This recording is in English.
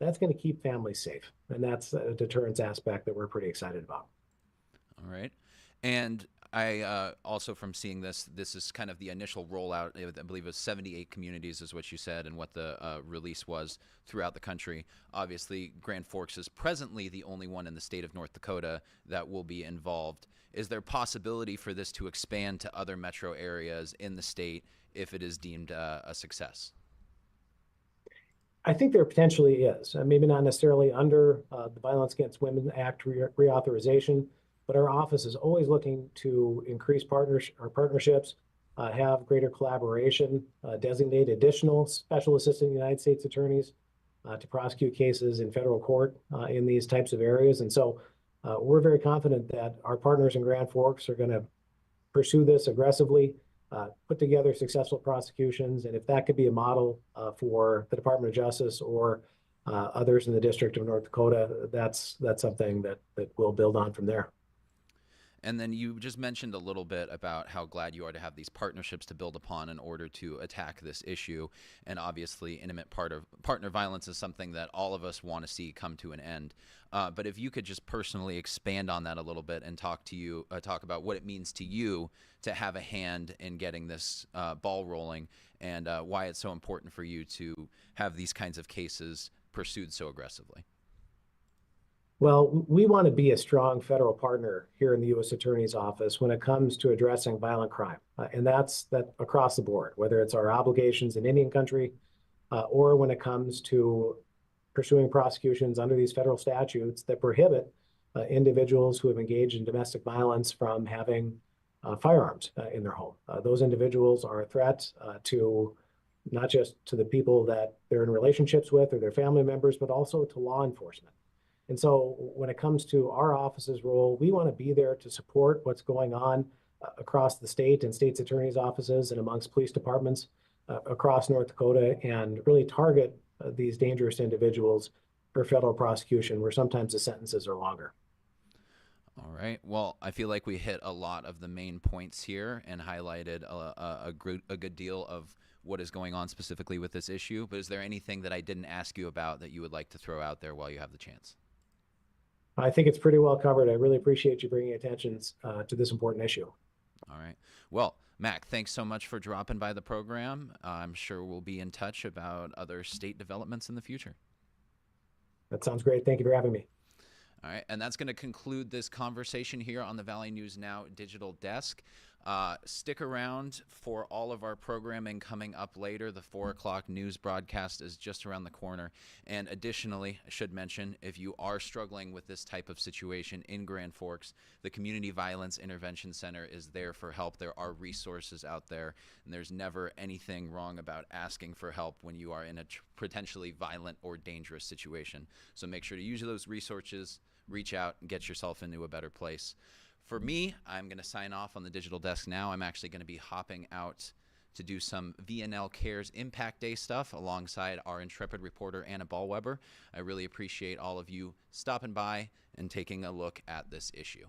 that's going to keep families safe. And that's a deterrence aspect that we're pretty excited about. All right. And I also, from seeing this, this is kind of the initial rollout. I believe it was 78 communities is what you said, and what the release was throughout the country. Obviously, Grand Forks is presently the only one in the state of North Dakota that will be involved. Is there possibility for this to expand to other metro areas in the state if it is deemed a success? I think there potentially is, maybe not necessarily under the Violence Against Women Act reauthorization, but our office is always looking to increase partnerships, have greater collaboration, designate additional special assistant United States attorneys to prosecute cases in federal court in these types of areas. And so we're very confident that our partners in Grand Forks are going to pursue this aggressively, put together successful prosecutions. And if that could be a model for the Department of Justice or others in the District of North Dakota, that's something that we'll build on from there. And then you just mentioned a little bit about how glad you are to have these partnerships to build upon in order to attack this issue. And obviously, intimate partner violence is something that all of us want to see come to an end. But if you could just personally expand on that a little bit and talk about what it means to you to have a hand in getting this ball rolling, and why it's so important for you to have these kinds of cases pursued so aggressively. Well, we want to be a strong federal partner here in the U.S. Attorney's Office when it comes to addressing violent crime. And that's across the board, whether it's our obligations in Indian country or when it comes to pursuing prosecutions under these federal statutes that prohibit individuals who have engaged in domestic violence from having firearms in their home. Those individuals are a threat to not just to the people that they're in relationships with or their family members, but also to law enforcement. And so when it comes to our office's role, we want to be there to support what's going on across the state and state's attorney's offices and amongst police departments across North Dakota, and really target these dangerous individuals for federal prosecution, where sometimes the sentences are longer. All right. Well, I feel like we hit a lot of the main points here and highlighted a good deal of what is going on specifically with this issue. But is there anything that I didn't ask you about that you would like to throw out there while you have the chance? I think it's pretty well covered. I really appreciate you bringing attention to this important issue. All right. Well, Mac, thanks so much for dropping by the program. I'm sure we'll be in touch about other state developments in the future. That sounds great. Thank you for having me. All right, and that's going to conclude this conversation here on the Valley News Now digital desk. Stick around for all of our programming coming up later. The 4 o'clock news broadcast is just around the corner. And additionally, I should mention, if you are struggling with this type of situation in Grand Forks, the Community Violence Intervention Center is there for help. There are resources out there, and there's never anything wrong about asking for help when you are in a potentially violent or dangerous situation. So make sure to use those resources, reach out, and get yourself into a better place. For me, I'm going to sign off on the digital desk now. I'm actually going to be hopping out to do some VNL Cares Impact Day stuff alongside our intrepid reporter, Anna Ballweber. I really appreciate all of you stopping by and taking a look at this issue.